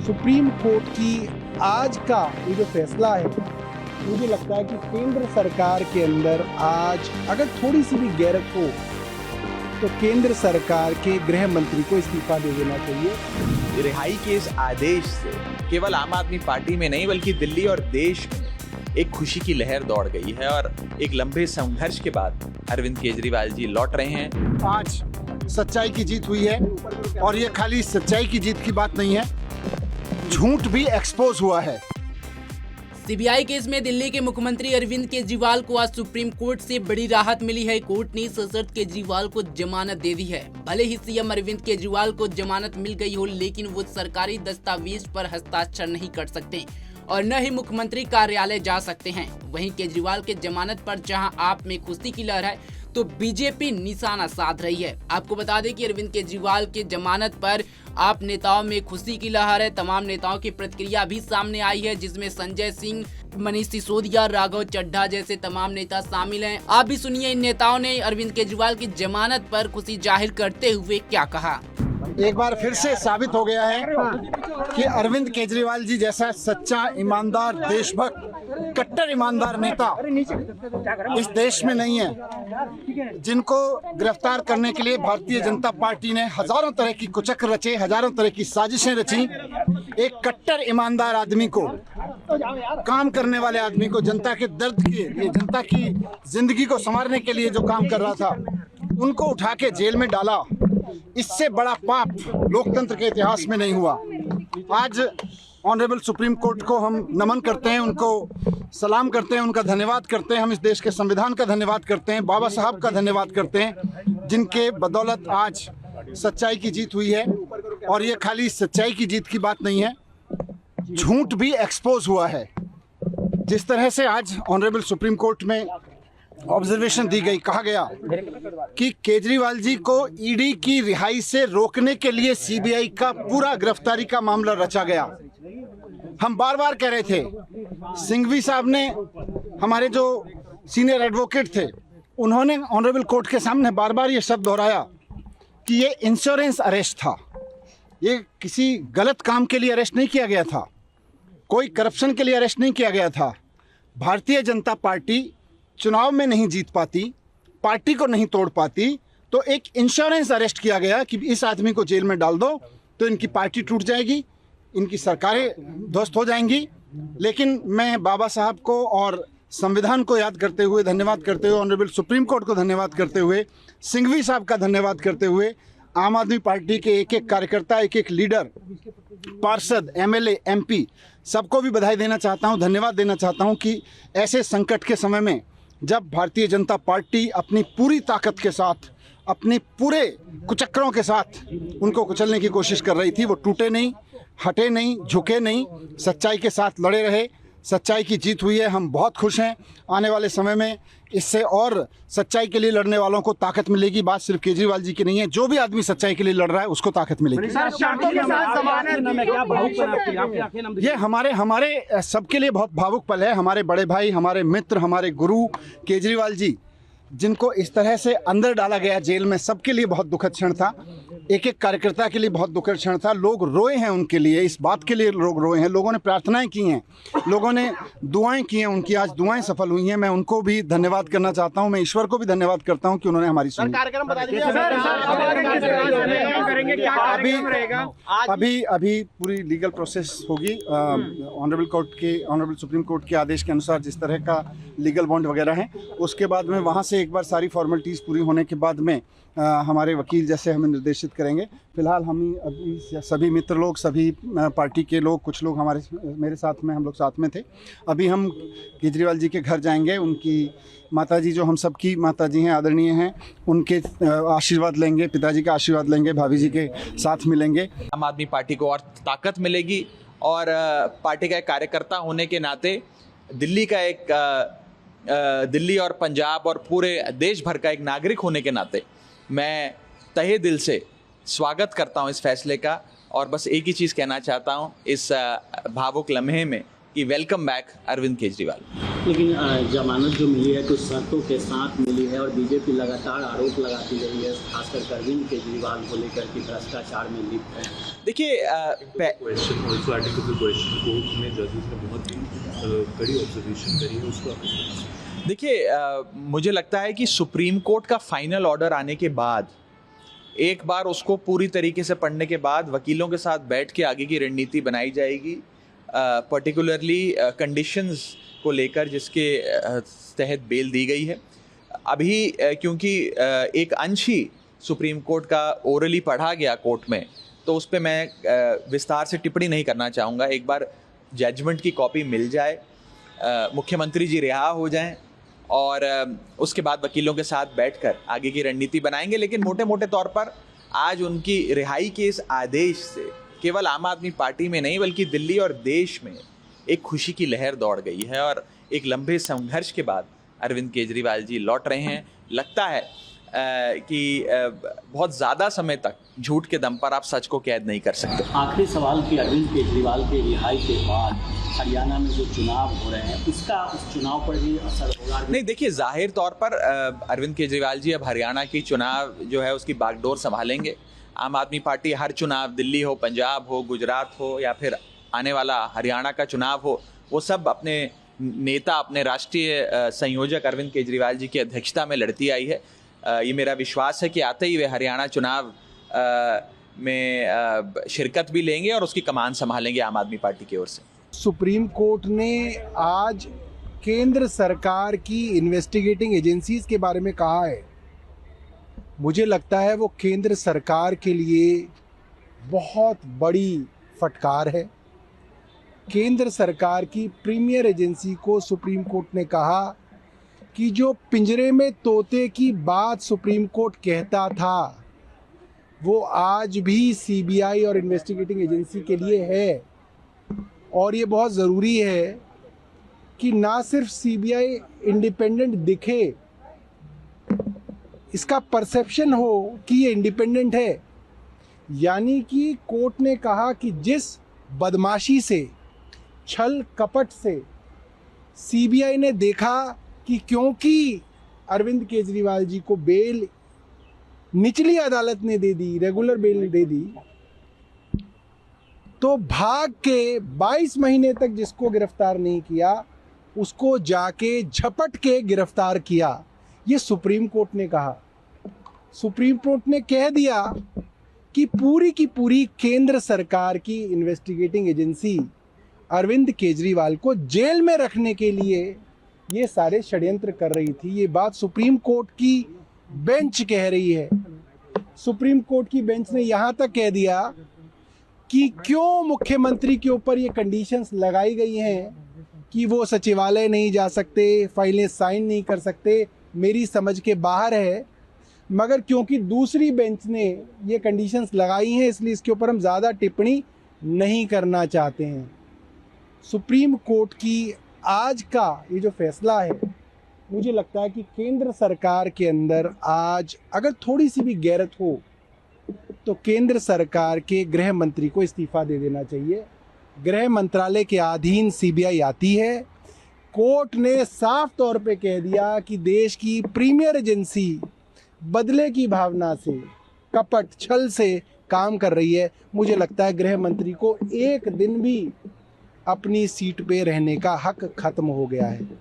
Supreme court की आज का ये जो फैसला है, मुझे लगता है कि केंद्र सरकार के अंदर आज अगर थोड़ी सी भी गैरत हो तो केंद्र सरकार के गृह मंत्री को इस्तीफा दे देना चाहिए। रिहाई के इस आदेश से केवल आम आदमी पार्टी में नहीं बल्कि दिल्ली और देश में एक खुशी की लहर दौड़ गई है और एक लंबे संघर्ष के बाद अरविंद केजरीवाल जी लौट रहे हैं। आज सच्चाई की जीत हुई है और ये खाली सच्चाई की जीत की बात नहीं है, झूठ भी एक्सपोज हुआ है। सीबीआई केस में दिल्ली के मुख्यमंत्री अरविंद केजरीवाल को आज सुप्रीम कोर्ट से बड़ी राहत मिली है। कोर्ट ने सशर्त केजरीवाल को जमानत दे दी है। भले ही सीएम अरविंद केजरीवाल को जमानत मिल गई हो, लेकिन वो सरकारी दस्तावेज पर हस्ताक्षर नहीं कर सकते और न ही मुख्यमंत्री कार्यालय जा सकते हैं। वहीं केजरीवाल के जमानत पर जहां आप में खुशी की लहर है, तो बीजेपी निशाना साध रही है। आपको बता दें कि अरविंद केजरीवाल के जमानत पर आप नेताओं में खुशी की लहर है। तमाम नेताओं की प्रतिक्रिया भी सामने आई है, जिसमें संजय सिंह, मनीष सिसोदिया, राघव चड्ढा जैसे तमाम नेता शामिल हैं। आप भी सुनिए इन नेताओं ने अरविंद केजरीवाल की जमानत पर खुशी जाहिर करते हुए क्या कहा। एक बार फिर से साबित हो गया है कि अरविंद केजरीवाल जी जैसा सच्चा, ईमानदार, देशभक्त, कट्टर ईमानदार नेता इस देश में नहीं है। जिनको गिरफ्तार करने के लिए भारतीय जनता पार्टी ने हजारों तरह की कुचक्र रचे, हजारों तरह की साजिशें रची। एक कट्टर ईमानदार आदमी को, काम करने वाले आदमी को, जनता के दर्द के लिए, जनता की जिंदगी को संवारने के लिए जो काम कर रहा था, उनको उठा के जेल में डाला। इससे बड़ा पाप लोकतंत्र के इतिहास में नहीं हुआ। आज ऑनरेबल सुप्रीम कोर्ट को हम नमन करते हैं, उनको सलाम करते हैं, उनका धन्यवाद करते हैं। हम इस देश के संविधान का धन्यवाद करते हैं, बाबा साहब का धन्यवाद करते हैं, जिनके बदौलत आज सच्चाई की जीत हुई है। और ये खाली सच्चाई की जीत की बात नहीं है, झूठ भी एक्सपोज हुआ है। जिस तरह से आज ऑनरेबल सुप्रीम कोर्ट में ऑब्जर्वेशन दी गई, कहा गया कि केजरीवाल जी को ईडी की रिहाई से रोकने के लिए सीबीआई का पूरा गिरफ्तारी का मामला रचा गया। हम बार बार कह रहे थे, सिंघवी साहब ने, हमारे जो सीनियर एडवोकेट थे, उन्होंने ऑनरेबल कोर्ट के सामने बार बार ये शब्द दोहराया कि ये इंश्योरेंस अरेस्ट था। ये किसी गलत काम के लिए अरेस्ट नहीं किया गया था, कोई करप्शन के लिए अरेस्ट नहीं किया गया था। भारतीय जनता पार्टी चुनाव में नहीं जीत पाती, पार्टी को नहीं तोड़ पाती, तो एक इंश्योरेंस अरेस्ट किया गया कि इस आदमी को जेल में डाल दो तो इनकी पार्टी टूट जाएगी, इनकी सरकारें ध्वस्त हो जाएंगी। लेकिन मैं बाबा साहब को और संविधान को याद करते हुए, धन्यवाद करते हुए, ऑनरेबल सुप्रीम कोर्ट को धन्यवाद करते हुए, सिंघवी साहब का धन्यवाद करते हुए, आम आदमी पार्टी के एक एक कार्यकर्ता, एक एक लीडर, पार्षद, एमएलए, एमपी, सबको भी बधाई देना चाहता हूं, धन्यवाद देना चाहता हूं कि ऐसे संकट के समय में जब भारतीय जनता पार्टी अपनी पूरी ताकत के साथ, अपने पूरे कुचक्रों के साथ उनको कुचलने की कोशिश कर रही थी, वो टूटे नहीं, हटे नहीं, झुके नहीं, सच्चाई के साथ लड़े रहे। सच्चाई की जीत हुई है, हम बहुत खुश हैं। आने वाले समय में इससे और सच्चाई के लिए लड़ने वालों को ताकत मिलेगी। बात सिर्फ केजरीवाल जी की नहीं है, जो भी आदमी सच्चाई के लिए लड़ रहा है उसको ताकत मिलेगी। ये हमारे सबके लिए बहुत भावुक पल है। हमारे बड़े भाई, हमारे मित्र, हमारे गुरु केजरीवाल जी, जिनको इस तरह से अंदर डाला गया जेल में, सबके लिए बहुत दुखद क्षण था। एक एक कार्यकर्ता के लिए बहुत दुखद क्षण था। लोग रोए हैं उनके लिए, इस बात के लिए लोग रोए हैं। लोगों ने प्रार्थनाएं की हैं, लोगों ने दुआएं की हैं, उनकी आज दुआएं सफल हुई हैं। मैं उनको भी धन्यवाद करना चाहता हूं। मैं ईश्वर को भी धन्यवाद करता हूं कि उन्होंने हमारी सुनी। अभी पूरी लीगल प्रोसेस होगी। ऑनरेबल सुप्रीम कोर्ट के आदेश के अनुसार जिस तरह का लीगल बॉन्ड वगैरह है, उसके बाद में वहाँ से एक बार सारी फॉर्मेलिटीज़ पूरी होने के बाद में हमारे वकील जैसे हमें निर्देशित करेंगे। फिलहाल हम अभी सभी मित्र लोग, सभी पार्टी के लोग, कुछ लोग मेरे साथ में, हम लोग साथ में थे। अभी हम केजरीवाल जी के घर जाएंगे, उनकी माताजी, जो हम सबकी माताजी हैं, आदरणीय हैं, उनके आशीर्वाद लेंगे, पिताजी का आशीर्वाद लेंगे, भाभी जी के साथ मिलेंगे। आम आदमी पार्टी को और ताकत मिलेगी और पार्टी का एक कार्यकर्ता होने के नाते दिल्ली और पंजाब और पूरे देश भर का एक नागरिक होने के नाते मैं तहे दिल से स्वागत करता हूं इस फैसले का। और बस एक ही चीज़ कहना चाहता हूं इस भावुक लम्हे में कि वेलकम बैक अरविंद केजरीवाल। लेकिन जमानत जो मिली है कुछ शर्तों के साथ मिली है और बीजेपी लगातार आरोप लगाती रही है, खासकर अरविंद केजरीवाल को लेकर कि भ्रष्टाचार में लिप्त है। देखिए question also article question court में जजेस ने बहुत ही कड़ी ऑब्जर्वेशन करी है, उसको आप देखिए मुझे लगता है कि सुप्रीम कोर्ट का फाइनल ऑर्डर आने के बाद एक बार उसको पूरी तरीके से पढ़ने के बाद वकीलों के साथ बैठ के आगे की रणनीति बनाई जाएगी, पर्टिकुलरली कंडीशंस को लेकर जिसके तहत बेल दी गई है। अभी क्योंकि एक अंश ही सुप्रीम कोर्ट का ओरली पढ़ा गया कोर्ट में, तो उस पर मैं विस्तार से टिप्पणी नहीं करना चाहूँगा। एक बार जजमेंट की कॉपी मिल जाए, मुख्यमंत्री जी रिहा हो जाएं और उसके बाद वकीलों के साथ बैठकर आगे की रणनीति बनाएंगे। लेकिन मोटे मोटे तौर पर आज उनकी रिहाई के इस आदेश से केवल आम आदमी पार्टी में नहीं बल्कि दिल्ली और देश में एक खुशी की लहर दौड़ गई है और एक लंबे संघर्ष के बाद अरविंद केजरीवाल जी लौट रहे हैं। लगता है कि बहुत ज़्यादा समय तक झूठ के दम पर आप सच को कैद नहीं कर सकते। आखिरी सवाल कि अरविंद केजरीवाल के रिहाई के बाद हरियाणा में जो चुनाव हो रहे हैं उसका उस चुनाव पर भी असर होगा? नहीं, देखिए जाहिर तौर पर अरविंद केजरीवाल जी अब हरियाणा की चुनाव जो है उसकी बागडोर संभालेंगे। आम आदमी पार्टी हर चुनाव, दिल्ली हो, पंजाब हो, गुजरात हो या फिर आने वाला हरियाणा का चुनाव हो, वो सब अपने नेता, अपने राष्ट्रीय संयोजक अरविंद केजरीवाल जी की अध्यक्षता में लड़ती आई है। ये मेरा विश्वास है कि आते ही वे हरियाणा चुनाव में शिरकत भी लेंगे और उसकी कमान संभालेंगे आम आदमी पार्टी की ओर से। सुप्रीम कोर्ट ने आज केंद्र सरकार की इन्वेस्टिगेटिंग एजेंसीज के बारे में कहा है। मुझे लगता है वो केंद्र सरकार के लिए बहुत बड़ी फटकार है। केंद्र सरकार की प्रीमियर एजेंसी को सुप्रीम कोर्ट ने कहा कि जो पिंजरे में तोते की बात सुप्रीम कोर्ट कहता था वो आज भी सीबीआई और इन्वेस्टिगेटिंग एजेंसी के लिए है। और ये बहुत ज़रूरी है कि ना सिर्फ सीबीआई इंडिपेंडेंट दिखे, इसका परसेप्शन हो कि ये इंडिपेंडेंट है। यानी कि कोर्ट ने कहा कि जिस बदमाशी से, छल कपट से सीबीआई ने देखा कि क्योंकि अरविंद केजरीवाल जी को बेल निचली अदालत ने दे दी, रेगुलर बेल दे दी, तो भाग के 22 महीने तक जिसको गिरफ्तार नहीं किया उसको जाके झपट के गिरफ्तार किया। ये सुप्रीम कोर्ट ने कहा। सुप्रीम कोर्ट ने कह दिया कि पूरी की पूरी केंद्र सरकार की इन्वेस्टिगेटिंग एजेंसी अरविंद केजरीवाल को जेल में रखने के लिए ये सारे षड्यंत्र कर रही थी। ये बात सुप्रीम कोर्ट की बेंच कह रही है। सुप्रीम कोर्ट की बेंच ने यहाँ तक कह दिया कि क्यों मुख्यमंत्री के ऊपर ये कंडीशंस लगाई गई हैं कि वो सचिवालय नहीं जा सकते, फाइलें साइन नहीं कर सकते, मेरी समझ के बाहर है। मगर क्योंकि दूसरी बेंच ने ये कंडीशंस लगाई हैं इसलिए इसके ऊपर हम ज़्यादा टिप्पणी नहीं करना चाहते हैं। सुप्रीम कोर्ट की आज का ये जो फैसला है, मुझे लगता है कि केंद्र सरकार के अंदर आज अगर थोड़ी सी भी गैरत हो तो केंद्र सरकार के गृह मंत्री को इस्तीफा दे देना चाहिए। गृह मंत्रालय के अधीन सीबीआई आती है। कोर्ट ने साफ तौर पे कह दिया कि देश की प्रीमियर एजेंसी बदले की भावना से, कपट छल से काम कर रही है। मुझे लगता है गृह मंत्री को एक दिन भी अपनी सीट पे रहने का हक खत्म हो गया है।